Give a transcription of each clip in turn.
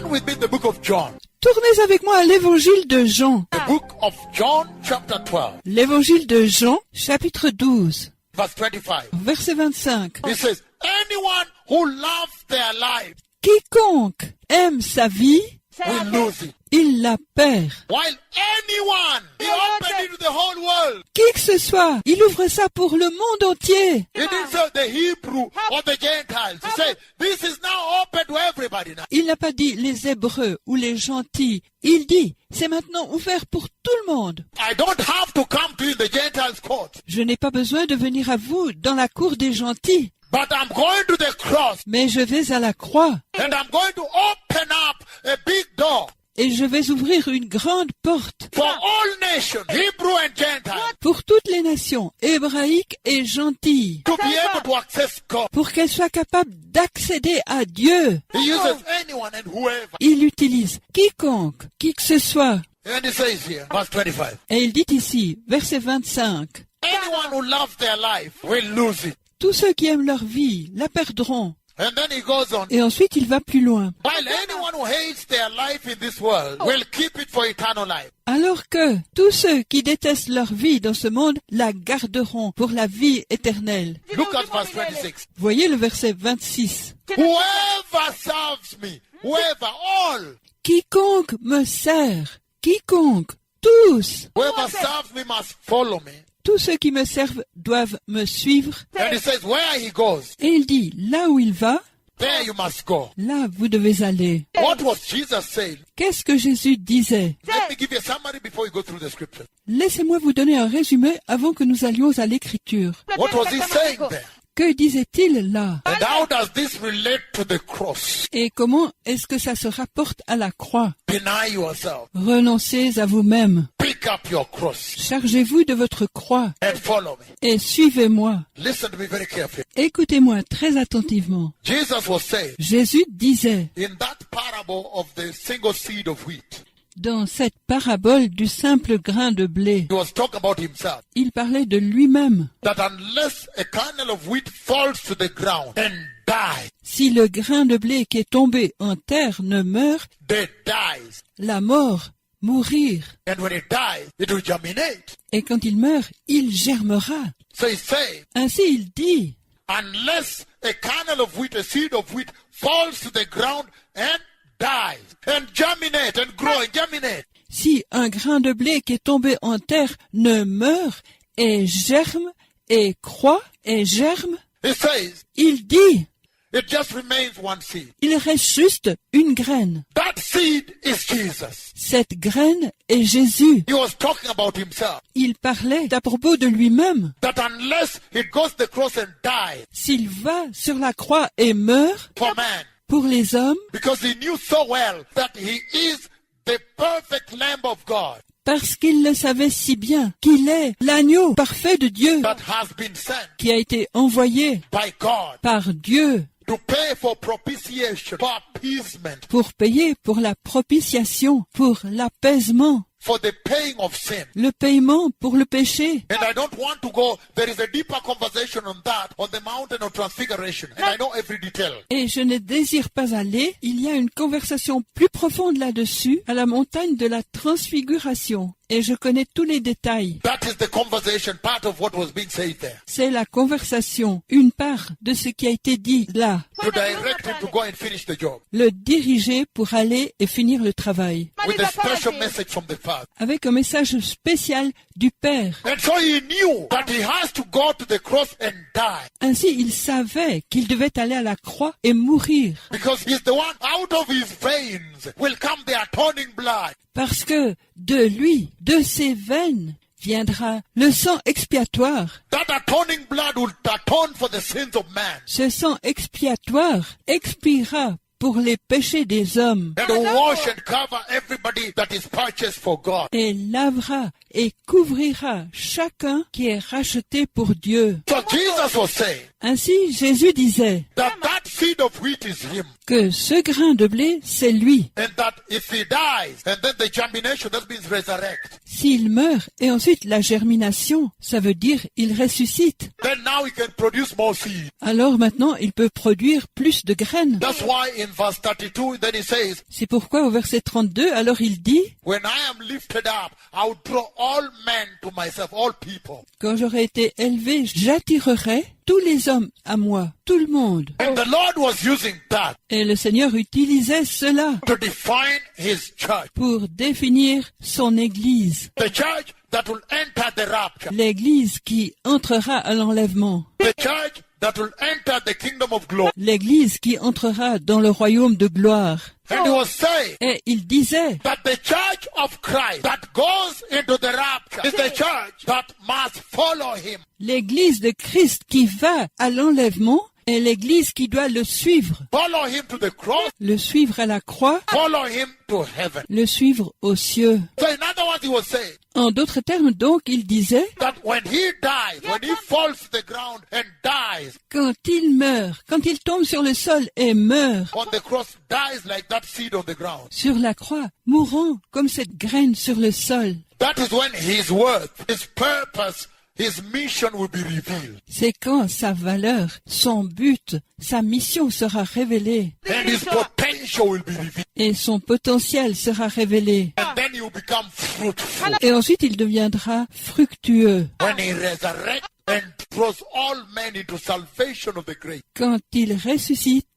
Turn with me the book of John. Tournez avec moi à l'évangile de Jean. The book of John, chapter 12, L'évangile de Jean, chapitre 12, verse 25. verset 25. It says, anyone who loves their life Quiconque aime sa vie, will lose it. il la perd. While anyone, he opened it to the whole world. Qui que ce soit, il ouvre ça pour le monde entier. He didn't say the Hebrew or the Gentiles. He said, this is now open to everybody now. Il n'a pas dit les Hébreux ou les gentils. Il dit, c'est maintenant ouvert pour tout le monde. I don't have to come to you in the Gentiles' court, Je n'ai pas besoin de venir à vous dans la cour des gentils, but I'm going to the cross mais je vais à la croix and I'm going to open up a big door et je vais ouvrir une grande porte for all nations, Hebrew and Gentiles, pour toutes les nations, hébraïques et gentilles, to be able to access God. pour qu'elles soient capables d'accéder à Dieu. He uses anyone and whoever. Il utilise quiconque, qui que ce soit. And he says here, verse 25, Et il dit ici, verset 25, anyone who loves their life will lose it. tous ceux qui aiment leur vie la perdront. And then he goes on, Et ensuite il va plus loin. while anyone who hates their life in this world will keep it for eternal life. Alors que tous ceux qui détestent leur vie dans ce monde la garderont pour la vie éternelle. Look at verse 26. Voyez le verset 26. Whoever serves me, whoever, all, Quiconque me sert, quiconque, tous, whoever serves me must follow me. tous ceux qui me servent doivent me suivre. And he says, where he goes, Et il dit, là où il va, there you must go. là vous devez aller. What was Jesus saying? Qu'est-ce que Jésus disait? Let me give you a summary before you go through the scripture. Laissez-moi vous donner un résumé avant que nous allions à l'écriture. What was he saying there? Que disait-il là? And how does this relate to the cross? Et comment est-ce que ça se rapporte à la croix? Deny yourself. Renoncez à vous-même. Pick up your cross Chargez-vous de votre croix and follow me. et suivez-moi. Listen to me very carefully. Écoutez-moi très attentivement. Jesus was saying Jésus disait, in that parable of the single seed of wheat, dans cette parabole du simple grain de blé, he was talking about himself, il parlait de lui-même. that unless a kernel of wheat falls to the ground and dies, Si le grain de blé qui est tombé en terre ne meurt, it dies. la mort, mourir. And when it dies, it will germinate. Et quand il meurt, il germera. So he's saying, Ainsi il dit, unless a kernel of wheat, a seed of wheat, falls to the ground and dies, and germinate and grow and germinate, si un grain de blé qui est tombé en terre ne meurt et germe et croît et germe, he says, il dit, it just remains one seed. il reste juste une graine. That seed is Jesus. Cette graine est Jésus. He was talking about himself. Il parlait à propos de lui-même. That unless he goes to the cross and dies S'il va sur la croix et meurt for man, pour les hommes, because he knew so well that he is the perfect Lamb of God parce qu'il le savait si bien qu'il est l'agneau parfait de Dieu that has been sent qui a été envoyé by God par Dieu to pay for propitiation, for appeasement, pour payer pour la propitiation, pour l'apaisement, for the paying of sin. le paiement pour le péché. And I don't want to go, there is a deeper conversation on that, on the mountain of transfiguration. And I know every detail. Et je ne désire pas aller. Il y a une conversation plus profonde là-dessus, à la montagne de la transfiguration. Et je connais tous les détails. That is the conversation, part of what was being said there. C'est la conversation, une part de ce qui a été dit là. To direct him to go and finish the job. Le diriger pour aller et finir le travail. With a special message from the Father. Avec un message spécial du Père. And so he knew that he has to go to the cross and die. Ainsi, il savait qu'il devait aller à la croix et mourir. Because he's the one, out of his veins will come the atoning blood. Parce que de lui, de ses veines, viendra le sang expiatoire. That atoning blood will atone for the sins of man. Ce sang expiatoire expiera pour les péchés des hommes And wash and cover everybody that is purchased for God. et lavera et couvrira chacun qui est racheté pour Dieu. So Jesus was saying Ainsi, Jésus disait that that seed of wheat is him. que ce grain de blé, c'est lui. And that if he dies, and then the germination, that means resurrect. S'il meurt, et ensuite la germination, ça veut dire il ressuscite. then now he can produce more seed. Alors maintenant, il peut produire plus de graines. That's why in verse 32, then he says, C'est pourquoi au verset 32, alors il dit, when I am lifted up, I will draw all men to myself, all people. quand j'aurai été élevé, j'attirerai tous les hommes à moi, tout le monde. And the Lord was using that Et le Seigneur utilisait cela to define his church. pour définir son Église. The church that will enter the rapture. L'Église qui entrera à l'enlèvement. The church that will enter the kingdom of glory. L'Église qui entrera dans le royaume de gloire. And he was saying Et il disait that the church of Christ that goes into the rapture is the church that must follow him. l'Église de Christ qui va à l'enlèvement est l'Église qui doit le suivre. Follow him to the cross, Le suivre à la croix, follow him to heaven. le suivre aux cieux. So in other words, he was saying En d'autres termes, donc, il disait, that when he dies, when he falls to the ground and dies quand il meurt, quand il tombe sur le sol et meurt on the cross, dies like that seed on the ground. sur la croix, mourant comme cette graine sur le sol, That is when his worth, his purpose, his mission will be revealed. c'est quand sa valeur, son but, sa mission sera révélée And his potential will be revealed. et son potentiel sera révélé. And then he will become fruitful. Et ensuite, il deviendra fructueux. When he resurrects and throws all men into salvation of the great. Quand il ressuscite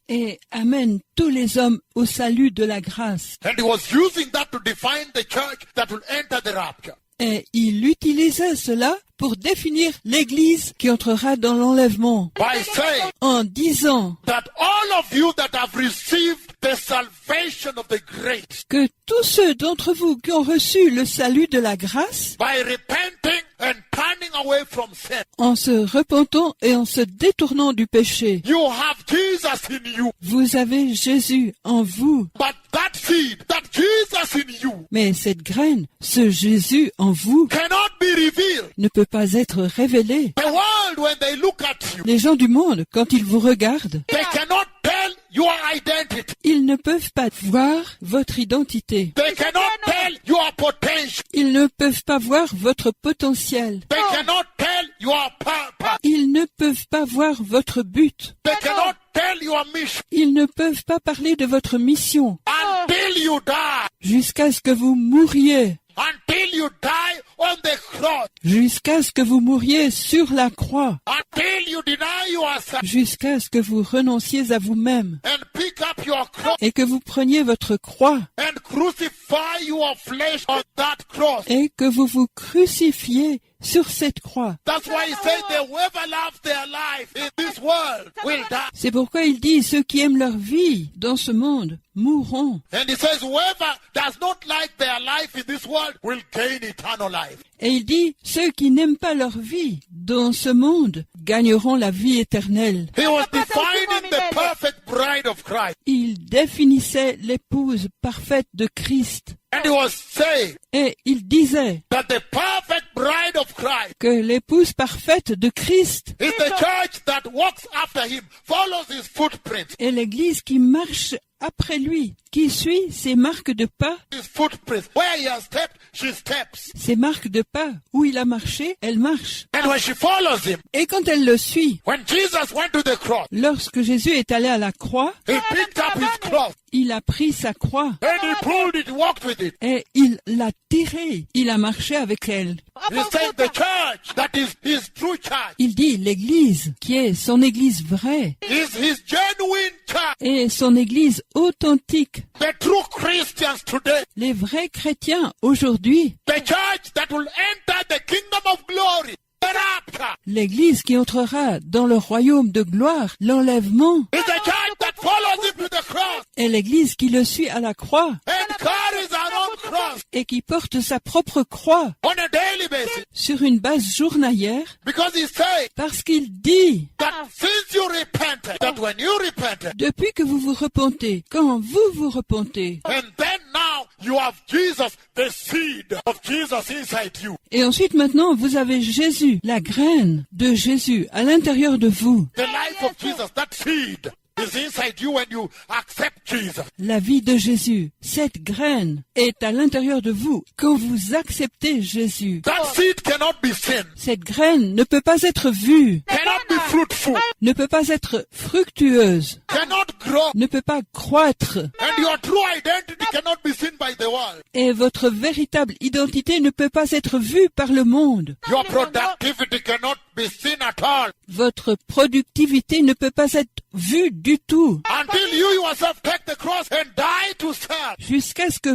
et amène tous les hommes au salut de la grâce. And he was using that to define the church that will enter the rapture. Et il utilisait cela pour définir l'Église qui entrera dans l'enlèvement, By saying en disant that all of you that have received the salvation of the great que tous ceux d'entre vous qui ont reçu le salut de la grâce, by repenting and turning away from sin, en se repentant et en se détournant du péché, you have Jesus in you. vous avez Jésus en vous. But that seed, that Jesus in you, Mais cette graine, ce Jésus en vous, cannot be revealed. ne peut pas être révélé. The world, when they look at you, Les gens du monde, quand ils vous regardent, they cannot tell your identity. ils ne peuvent pas voir votre identité. They cannot tell your potential. Ils ne peuvent pas voir votre potentiel. They cannot tell your purpose. Ils ne peuvent pas voir votre but. They cannot tell your mission Ils ne peuvent pas parler de votre mission until you die. jusqu'à ce que vous mouriez, Until you die on the cross. jusqu'à ce que vous mouriez sur la croix, Until you deny yourself jusqu'à ce que vous renonciez à vous-même and pick up your cross et que vous preniez votre croix and crucify your flesh on that cross. et que vous vous crucifiez sur cette croix. That's why he said that whoever loves their life in this world will die. C'est pourquoi il dit, ceux qui aiment leur vie dans ce monde mourront. And he says whoever does not like their life in this world will gain eternal life. Et il dit, ceux qui n'aiment pas leur vie dans ce monde gagneront la vie éternelle. He was defining the perfect bride of Christ. Il définissait l'épouse parfaite de Christ. And he was saying Et il disait that the perfect bride of Christ que l'épouse parfaite de Christ is the church that walks after him, follows his footprints. est l'Église qui marche après lui, qui suit ses marques de pas. His footprints. Where he has stepped, she steps. Ses marques de pas, où il a marché, elle marche. And when she follows him, Et quand elle le suit, when Jesus went to the cross, lorsque Jésus est allé à la croix, he picked up his cross il a pris sa croix and he pulled it, walked with it. et il l'a tirée. Il a marché avec elle. He said the church that is his true church Il dit l'Église, qui est son Église vraie, is his genuine church. et son Église authentique. The true Christians today, Les vrais chrétiens aujourd'hui, the church that will enter the kingdom of glory, the rapture, l'Église qui entrera dans le royaume de gloire, l'enlèvement, is the church that follows him to the cross et l'Église qui le suit à la croix and carries her own cross et qui porte sa propre croix on a daily basis. sur une base journalière, Because he said parce qu'il dit, that since you repented, that when you repented, depuis que vous vous repentez, quand vous vous repentez, and then now you have Jesus, the seed of Jesus inside you. et ensuite maintenant vous avez Jésus, la graine de Jésus à l'intérieur de vous, The life of Jesus, that seed is inside inside you when you accept Jesus. La vie de Jésus, cette graine, est à l'intérieur de vous quand vous acceptez Jésus. That seed cannot be seen, Cette graine ne peut pas être vue, cannot be fruitful, ne peut pas être fructueuse, cannot grow, ne peut pas croître, and your true identity cannot be seen by the world. et votre véritable identité ne peut pas être vue par le monde. Your productivity cannot be seen at all Votre productivité ne peut pas être vue du tout, until you yourself take the cross and die to self jusqu'à ce que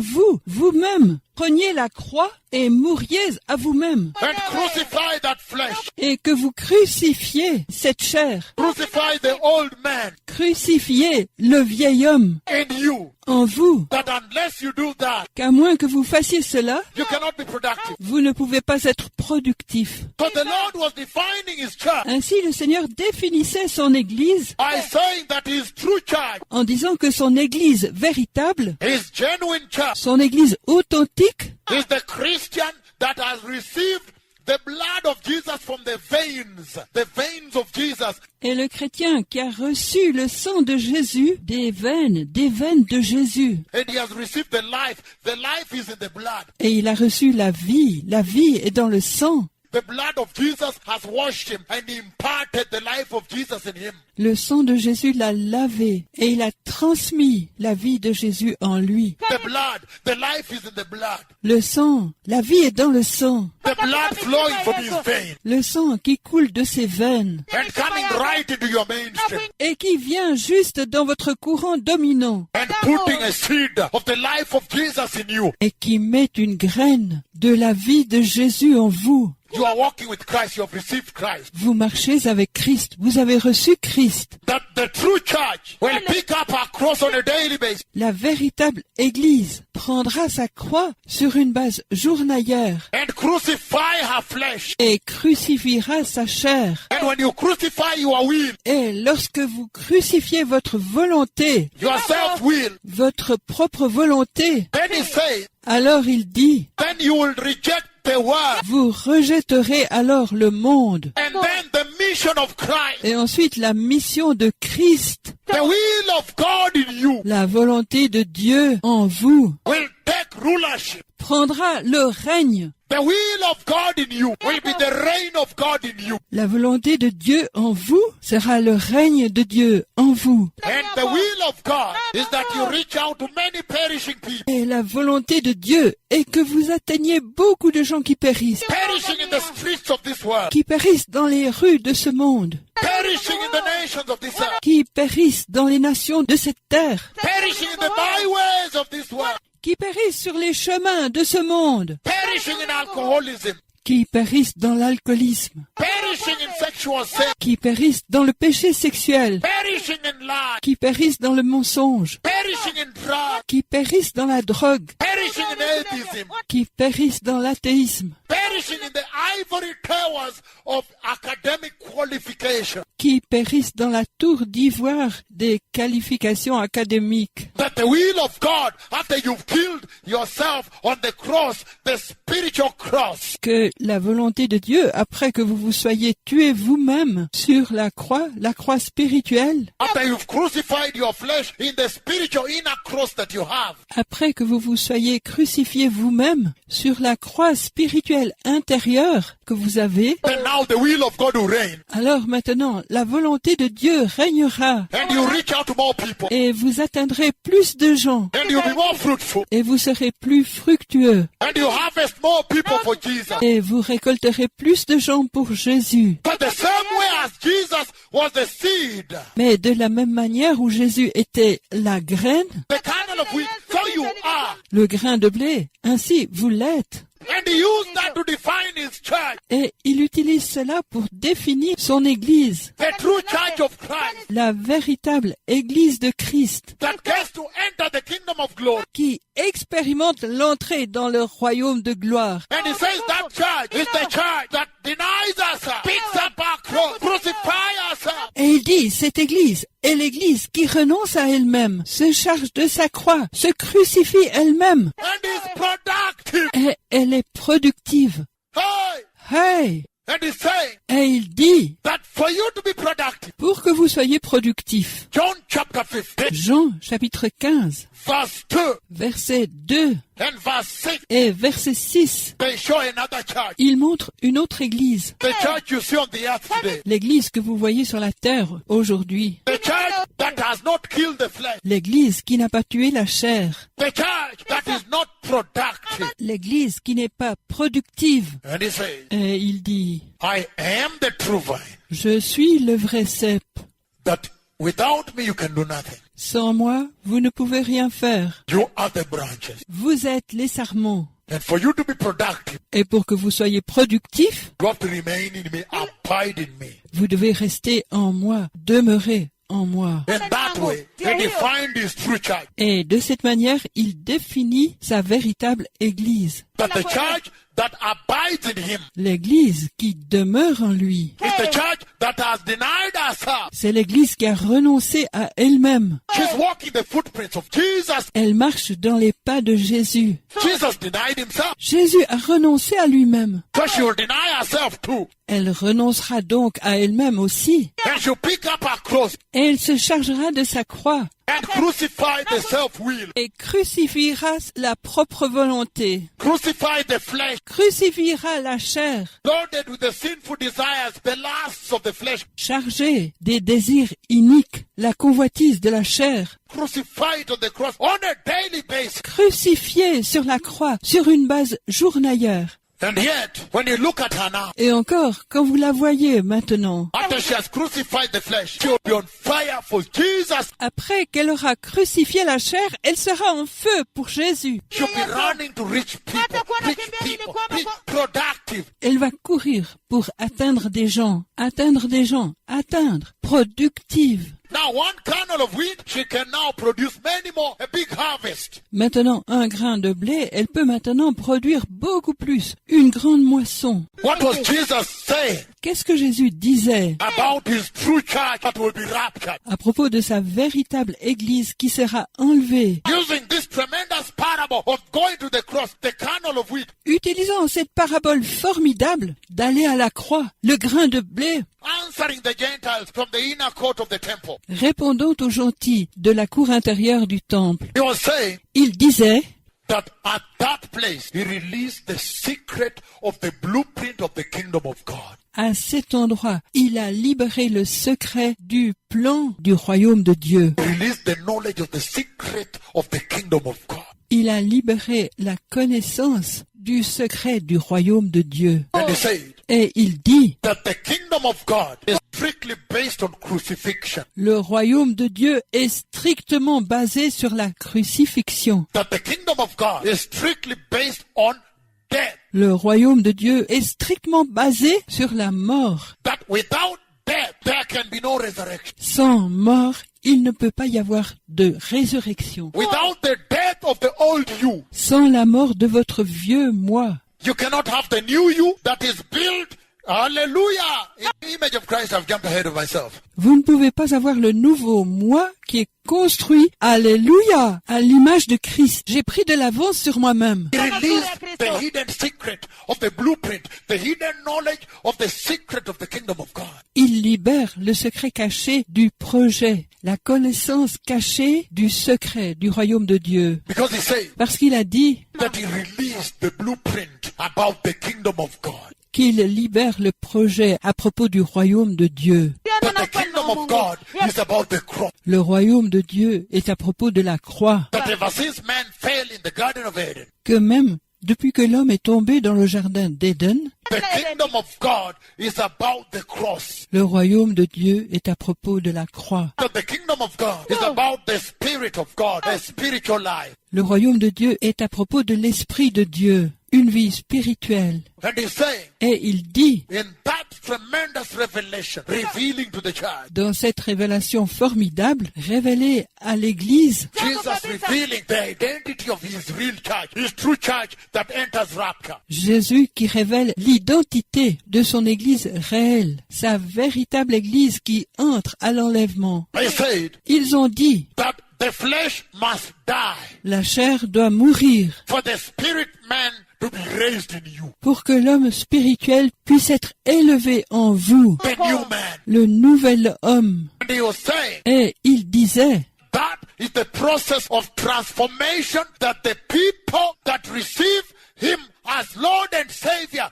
vous-même, preniez la croix et mouriez à vous-même, and crucify that flesh. et que vous crucifiez cette chair, Crucify the old man crucifiez le vieil homme in you. en vous, That unless you do that, qu'à moins que vous fassiez cela, you cannot be productive. vous ne pouvez pas être productif. So the Lord was defining his church Ainsi, le Seigneur définissait son Église by saying that his true church, en disant que son Église véritable, his genuine church, son Église authentique, is the Christian that has received the blood of Jesus from the veins of Jesus. est le chrétien qui a reçu le sang de Jésus des veines de Jésus. And he has received the life. The life is in the blood. Et il a reçu la vie est dans le sang. The blood of Jesus has washed him and imparted the life of Jesus in him. Le sang de Jésus l'a lavé et il a transmis la vie de Jésus en lui. The blood, the life is in the blood. Le sang, la vie est dans le sang. The blood flowing from his veins Le sang qui coule de ses veines and coming right into your mainstream et qui vient juste dans votre courant dominant and putting a seed of the life of Jesus in you. et qui met une graine de la vie de Jésus en vous. You are walking with Christ. You have received Christ. Vous marchez avec Christ. Vous avez reçu Christ. That the true church will pick up her cross on a daily basis La véritable Église prendra sa croix sur une base journalière and crucify her flesh. et crucifiera sa chair. And when you crucify your will, Et lorsque vous crucifiez votre volonté, your self-will, votre propre volonté, then he says, alors il dit, then you will reject the word vous rejetterez alors le monde. and then the mission of Christ, Et ensuite la mission de Christ, the will of God in you, la volonté de Dieu en vous, will take rulership. prendra le règne. The will of God in you will be the reign of God in you. La volonté de Dieu en vous sera le règne de Dieu en vous. And the will of God is that you reach out to many perishing people, Et la volonté de Dieu est que vous atteigniez beaucoup de gens qui périssent perishing in the streets of this world, qui périssent dans les rues de ce monde, perishing in the nations of this earth, qui périssent dans les nations de cette terre, perishing in the byways of this world, qui périssent sur les chemins de ce monde, perishing in alcoholism, qui périssent dans l'alcoolisme, perishing in sexual sin, qui périssent dans le péché sexuel, perishing in lies, qui périssent dans le mensonge, perishing in drugs, qui périssent dans la drogue, perishing in atheism, qui périssent dans l'athéisme, perishing in the ivory towers of academic qualification. qui périssent dans la tour d'ivoire des qualifications académiques. That the will of God, after you've killed yourself on the cross, the spiritual cross, Que la volonté de Dieu, après que vous vous soyez tué vous-même sur la croix spirituelle, after you've crucified your flesh in the spiritual inner cross that you have, après que vous vous soyez crucifié vous-même sur la croix spirituelle intérieure que vous avez, then now the will of God will reign. alors maintenant la volonté de Dieu régnera And you reach out to more people. et vous atteindrez plus de gens And you'll be more fruitful. et vous serez plus fructueux And you harvest more people for Jesus. et vous récolterez plus de gens pour Jésus. But the same way as Jesus was the seed, Mais de la même manière où Jésus était la graine, the kernel of wheat, so you are. le grain de blé, ainsi vous l'êtes. And he used that to define his church, Et il utilise cela pour définir son Église, the true church of Christ, la véritable Église de Christ, that gets to enter the kingdom of glory. qui expérimente l'entrée dans le royaume de gloire. And he says that church is the church that denies herself, picks up our cross, crucifies herself, Et il dit, cette Église est l'Église qui renonce à elle-même, se charge de sa croix, se crucifie elle-même, and is productive. et elle est productive. Hey! Hey! And he's saying Et il dit, that for you to be productive, pour que vous soyez productifs. John chapter 15, Jean chapitre 15, verse 2 verset 2 and verse 6, et verset 6, they show another church. il montre une autre église. The church you see on the earth today. L'église que vous voyez sur la terre aujourd'hui. The church that has not killed the flesh. L'église qui n'a pas tué la chair. The church that is not productive. L'église qui n'est pas productive. And he says, Et il dit, I am the true vine, je suis le vrai cep. that without me you can do nothing. Sans moi, vous ne pouvez rien faire. You are the branches. Vous êtes les sarments. And for you to be productive, Et pour que vous soyez productifs, you have to remain in me, abide in me. vous devez rester en moi, demeurer en moi. In that way, he defined his true church. Et de cette manière, il définit sa véritable église. That the church that abides in him L'église qui demeure en lui. is the church that has denied herself. C'est l'église qui a renoncé à elle-même. She's walking the footprints of Jesus. Elle marche dans les pas de Jésus. Jesus denied himself, Jésus a renoncé à lui-même. so she will deny herself too. Elle renoncera donc à elle-même aussi. And she'll pick up her cross Et elle se chargera de sa croix and crucify the self-will, et crucifiera la propre volonté, crucify the flesh, crucifiera la chair, loaded with the sinful desires, the lusts of the flesh, chargée des désirs iniques, la convoitise de la chair, crucified on the cross on a daily basis. crucifiée sur la croix sur une base journalière. And yet, when you look at her now, Et encore, quand vous la voyez maintenant, after she has crucified the flesh, she will be on fire for Jesus. après qu'elle aura crucifié la chair, elle sera en feu pour Jésus. She'll be running to reach people, be productive. Elle va courir pour atteindre des gens, productive. Now, one kernel of wheat, she can now produce many more, a big harvest. Maintenant, un grain de blé, elle peut maintenant produire beaucoup plus, une grande moisson. What was Jesus saying Qu'est-ce que Jésus disait about his true church that will be raptured? à propos de sa véritable église qui sera enlevée? Using this tremendous parable of going to the cross, the kernel of wheat, Utilisant cette parabole formidable d'aller à la croix, le grain de blé, answering the Gentiles from the inner court of the temple. répondant aux gentils de la cour intérieure du temple. He was saying Il disait that at that place, he released the secret of the blueprint of the kingdom of God. à cet endroit, il a libéré le secret du plan du royaume de Dieu. He released the knowledge of the secret of the kingdom of God. Il a libéré la connaissance du secret du royaume de Dieu. And he said Et il dit, that the kingdom of God is strictly based on crucifixion. le royaume de Dieu est strictement basé sur la crucifixion. That the kingdom of God is strictly based on death. Le royaume de Dieu est strictement basé sur la mort. That without death, there can be no resurrection. Sans mort, il ne peut pas y avoir de résurrection. Without the death of the old you, Sans la mort de votre vieux moi, you cannot have the new you that is built. Hallelujah! In the image of Christ, I've jumped ahead of myself. vous ne pouvez pas avoir le nouveau moi qui est construit, alléluia, à l'image de Christ. J'ai pris de l'avance sur moi-même. He released the hidden secret of the blueprint, the hidden knowledge of the secret of the kingdom of God. Il libère le secret caché du projet, la connaissance cachée du secret du royaume de Dieu. Because he said Parce qu'il a dit that he released the blueprint about the kingdom of God. qu'il libère le projet à propos du royaume de Dieu. That the kingdom of God is about the cross. Le royaume de Dieu est à propos de la croix. That ever since man fell in the Garden of Eden, Que même depuis que l'homme est tombé dans le jardin d'Éden, the kingdom of God is about the cross. le royaume de Dieu est à propos de la croix. That the kingdom of God is about the Spirit of God, a spiritual life. Le royaume de Dieu est à propos de l'Esprit de Dieu, une vie spirituelle. And he's saying, Et il dit, in that tremendous revelation, revealing to the church, dans cette révélation formidable, révélée à l'Église, Jesus revealing the identity of his real church, his true church that enters rapture. Jésus qui révèle l'identité de son Église réelle, sa véritable Église qui entre à l'enlèvement. They said Ils ont dit, that the flesh must die la chair doit mourir for the spirit man to be raised in you. pour que l'homme spirituel puisse être élevé en vous, The new man. le nouvel homme. And he was saying Et il disait, that is the process of transformation that the people that receive him as Lord and Savior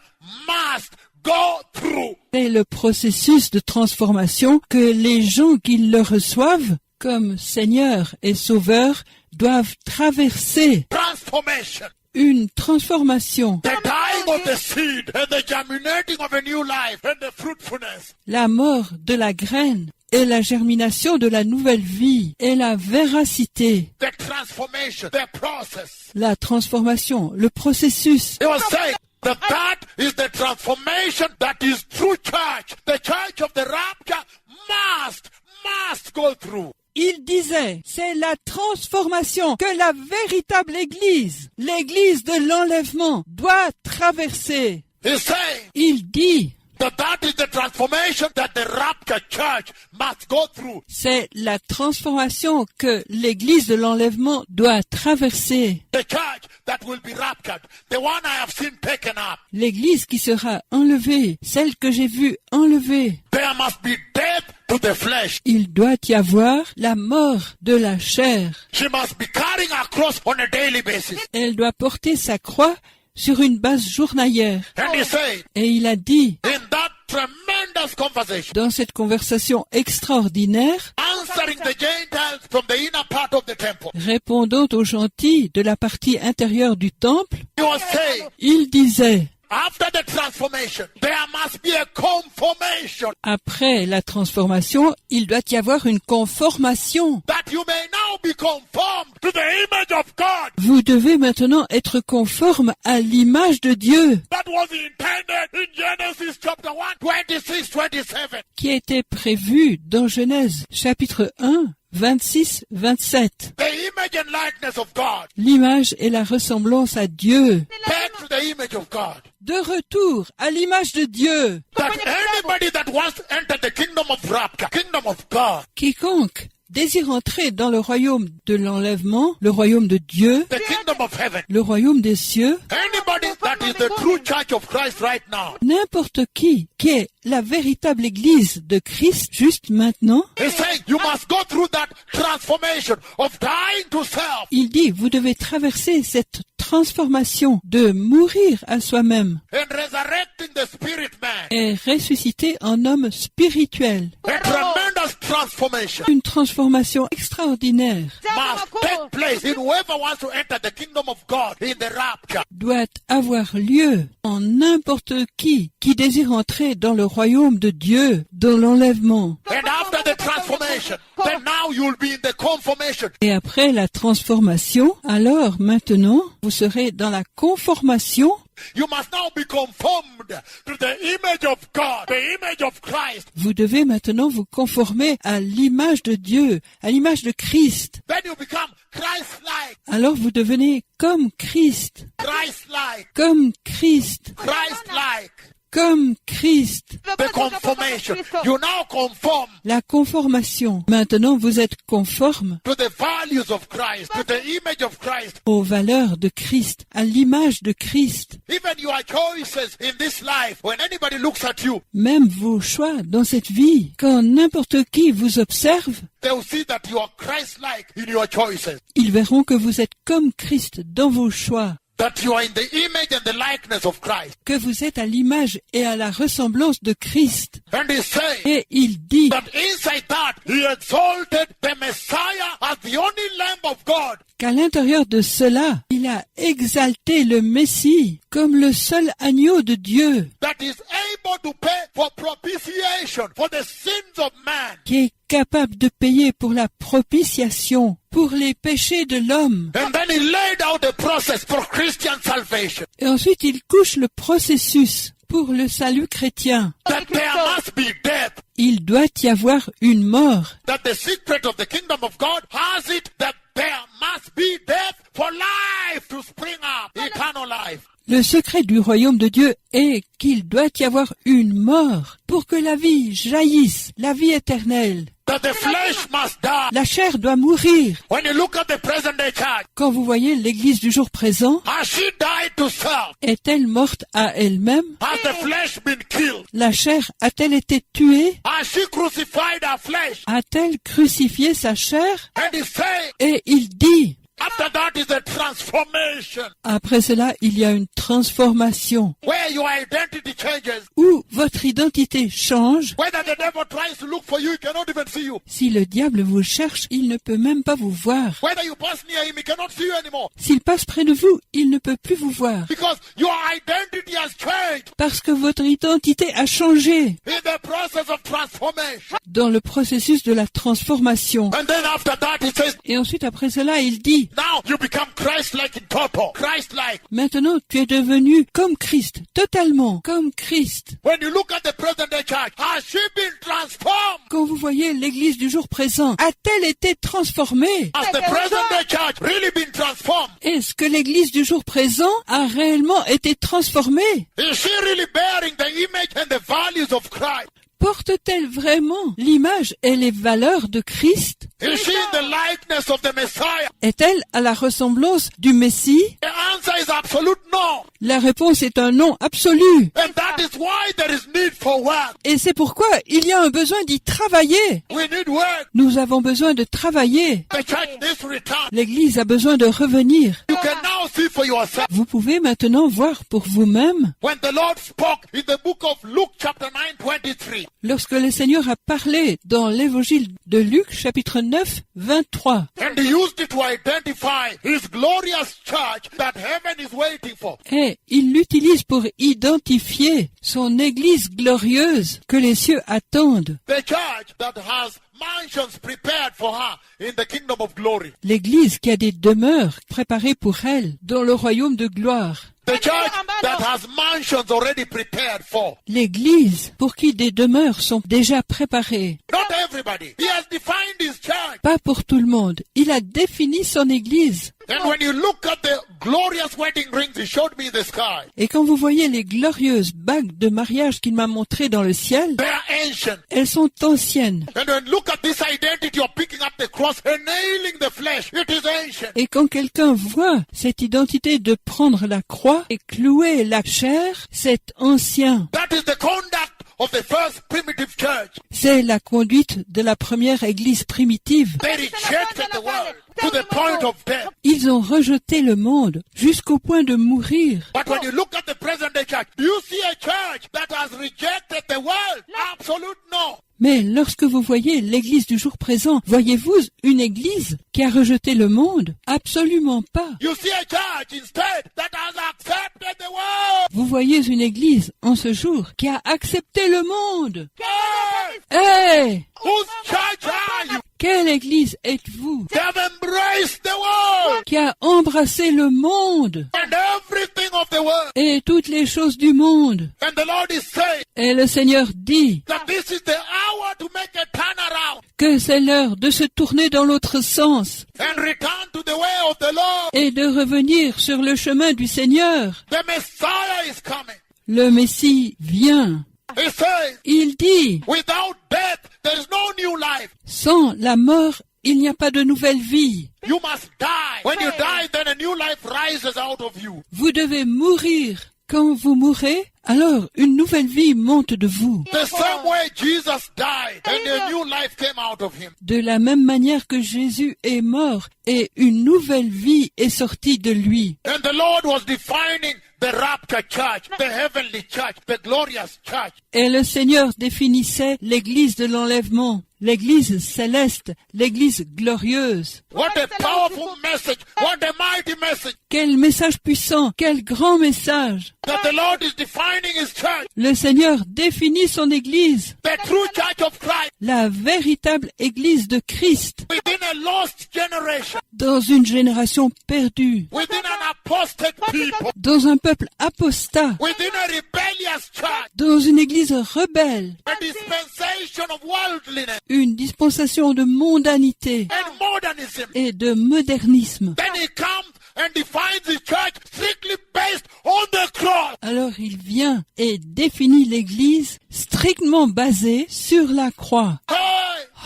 must go through. c'est le processus de transformation que les gens qui le reçoivent comme Seigneur et Sauveur doivent traverser. Transformation. Une transformation, The dying of the seed and the germinating of a new life and the fruitfulness. la mort de la graine et la germination de la nouvelle vie et la véracité, The transformation, the process. la transformation, le processus. He was saying that is the transformation that is true church. The church of the rapture must go through. Il disait, c'est la transformation que la véritable Église, l'Église de l'enlèvement, doit traverser. He's saying Il dit, that is the transformation that the rapture church must go through. c'est la transformation que l'Église de l'enlèvement doit traverser. The church that will be raptured, the one I have seen taken up. L'Église qui sera enlevée, celle que j'ai vue enlevée. There must be death to the flesh. Il doit y avoir la mort de la chair. She must be carrying her cross on a daily basis. Elle doit porter sa croix sur une base journalière. And he said, Et il a dit, in that tremendous conversation, dans cette conversation extraordinaire, answering the Gentiles from the inner part of the temple, répondant aux gentils de la partie intérieure du temple, he was saying, il disait, after the transformation, there must be a conformation, après la transformation, il doit y avoir une conformation. that you may now be conformed to the image of God Vous devez maintenant être conforme à l'image de Dieu that was intended in Genesis chapter 1, 26, 27. qui était prévue dans Genèse chapitre 1, 26-27. The image and likeness of God. L'image et la ressemblance à Dieu. Back to the image of God. De retour à l'image de Dieu. That anybody that wants to enter the kingdom of rapture, kingdom of God, Quiconque désire entrer dans le royaume de l'enlèvement, le royaume de Dieu, the kingdom of heaven, le royaume des cieux, anybody that is the true church of Christ right now, n'importe qui est la véritable Église de Christ juste maintenant, he's saying you must go through that transformation of dying to self il dit, vous devez traverser cette transformation de mourir à soi-même and resurrecting the spirit man. et ressusciter en homme spirituel. A tremendous transformation Une transformation extraordinaire must take place in whoever wants to enter the kingdom of God in the rapture. doit avoir lieu en n'importe qui désire entrer dans le royaume de Dieu, dans l'enlèvement. And after the transformation, then now you'll be in the conformation. Et après la transformation, alors maintenant, vous serez dans la conformation. You must now be conformed to the image of God, the image of Christ. Vous devez maintenant vous conformer à l'image de Dieu, à l'image de Christ. Then you become Christ-like, Alors vous devenez comme Christ, Christ-like, comme Christ, Christ-like. comme Christ. The conformation. You now conform La conformation. Maintenant vous êtes conforme to the values of Christ, to the image of Christ. aux valeurs de Christ, à l'image de Christ. Even your choices in this life, when anybody looks at you, Même vos choix dans cette vie, quand n'importe qui vous observe, they will see that you are Christ-like in your choices. ils verront que vous êtes comme Christ dans vos choix, That you are in the image and the likeness of Christ. que vous êtes à l'image et à la ressemblance de Christ. And he's saying Et il dit that inside that, he exalted the Messiah as the only Lamb of God. qu'à l'intérieur de cela, il a exalté le Messie comme le seul agneau de Dieu, That is able to pay for propitiation for the sins of man. qui est capable de payer pour la propitiation, pour les péchés de l'homme. And then he laid out the process for Christian salvation. Et ensuite, il couche le processus pour le salut chrétien. That there must be death. Il doit y avoir une mort. That the secret of the kingdom of God has it that there must be death for life to spring up, eternal life. Le secret du royaume de Dieu est qu'il doit y avoir une mort pour que la vie jaillisse, la vie éternelle. That the flesh must die. La chair doit mourir. When you look at the present day church, Quand vous voyez l'Église du jour présent, has she died to self? est-elle morte à elle-même? Has the flesh been killed? La chair a-t-elle été tuée? Has she crucified her flesh? A-t-elle crucifié sa chair? And he said, Et il dit, after that is the transformation, après cela, il y a une transformation where your identity changes. où votre identité change. Whether the devil tries to look for you, he cannot even see you. Si le diable vous cherche, il ne peut même pas vous voir. Whether you pass near him, he cannot see you anymore. S'il passe près de vous, il ne peut plus vous voir. Because your identity has changed Parce que votre identité a changé in the process of transformation. dans le processus de la transformation. And then after that, he says, Et ensuite, après cela, il dit, now you become Christ-like in total. Christ-like. maintenant, tu es devenu comme Christ, totalement comme Christ. When you look at the present day church, has she been transformed? Quand vous voyez l'Église du jour présent, a-t-elle été transformée? Has the present day church really been transformed? Est-ce que l'Église du jour présent a réellement été transformée? Is she really bearing the image and the values of Christ? Porte-t-elle vraiment l'image et les valeurs de Christ? Is she in the likeness of the Messiah? Est-elle à la ressemblance du Messie? The answer is absolute no. La réponse est un non absolu. And that is why there is need for work. Et c'est pourquoi il y a un besoin d'y travailler. We need work. Nous avons besoin de travailler. The church needs to return. L'Église a besoin de revenir. You can now see for yourself. Vous pouvez maintenant voir pour vous-même. When the Lord spoke in the book of Luke chapter 9:23, Lorsque le Seigneur a parlé dans l'évangile de Luc, chapitre 9, 23, and he used it to identify his glorious church that heaven is waiting for. et il l'utilise pour identifier son Église glorieuse que les cieux attendent. The church that has mansions prepared for her in the kingdom of glory. L'Église qui a des demeures préparées pour elle dans le royaume de gloire. The church that has mansions already prepared for. L'Église pour qui des demeures sont déjà préparées. Not everybody. He has defined his church. Pas pour tout le monde. Il a défini son Église. And when you look at the glorious wedding rings he showed me in the sky, Et quand vous voyez les glorieuses bagues de mariage qu'il m'a montrées dans le ciel, they are ancient. elles sont anciennes. And when you look at this identity of picking up the cross and nailing the flesh, it is ancient. Et quand quelqu'un voit cette identité de prendre la croix et clouer la chair, c'est ancien. That is the conduct of the first primitive church. C'est la conduite de la première Église primitive. They rejected the world to the point of death. Ils ont rejeté le monde jusqu'au point de mourir. But when you look at the present day church, you see a church that has rejected the world. Absolute no. Mais lorsque vous voyez l'Église du jour présent, voyez-vous une Église qui a rejeté le monde? Absolument pas. You see a church instead that has accepted the world. Vous voyez une Église en ce jour qui a accepté le monde. Yes. Hey! Whose church are you? Quelle Église êtes-vous They have embraced the world qui a embrassé le monde and everything of the world. et toutes les choses du monde? And the Lord is saying Et le Seigneur dit that this is the hour to make a turnaround que c'est l'heure de se tourner dans l'autre sens and return to the way of the Lord. et de revenir sur le chemin du Seigneur. The Messiah is coming. Le Messie vient. He says, Il dit, without death, there is no new life. sans la mort, il n'y a pas de nouvelle vie. You must die. When you die, then a new life rises out of you. Vous devez mourir. Quand vous mourrez, alors une nouvelle vie monte de vous. The same way Jesus died and a new life came out of him. De la même manière que Jésus est mort et une nouvelle vie est sortie de lui. And the Lord was defining the rapture church, the heavenly church, the glorious church. Et le Seigneur définissait l'église de l'enlèvement, l'église céleste, l'église glorieuse. What a powerful message. What a mighty message. Quel message puissant, quel grand message. That the Lord is defining his church. Le Seigneur définit son église, The true church of Christ la véritable église de Christ, within a lost generation, dans une génération perdue, within an apostate people, dans un peuple apostat, within a rebellious church, dans une église rebelle, a dispensation of worldliness une dispensation de mondanité and modernism. et de modernisme. Then he comes and defines his church strictly based on on the cross. Alors il vient et définit l'Église strictement basée sur la croix. Hey,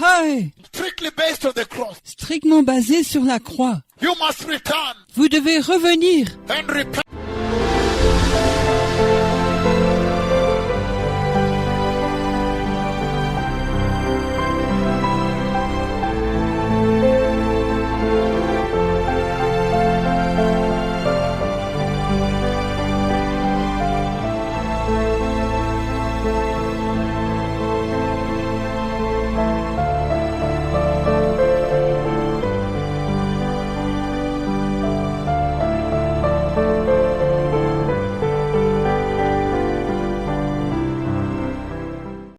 Hey, strictly based on the cross. strictement basée sur la croix. You must return Vous devez revenir and repent